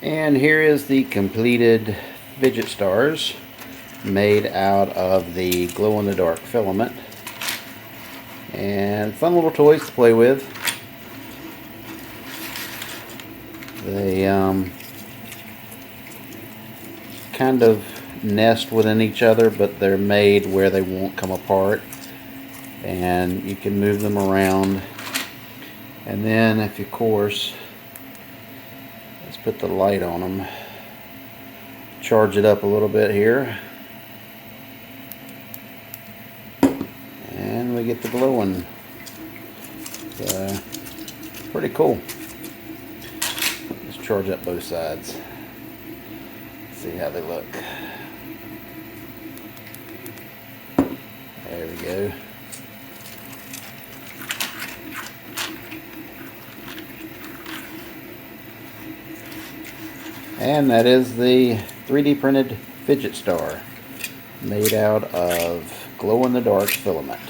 And here is the completed fidget stars made out of the glow-in-the-dark filament. And fun little toys to play with. They kind of nest within each other, but they're made where they won't come apart. And you can move them around. And then, if you, of course, let's put the light on them. Charge it up a little bit here. And we get the glowing. So, pretty cool. Let's charge up both sides. See how they look. There we go. And that is the 3D printed fidget star made out of glow-in-the-dark filament.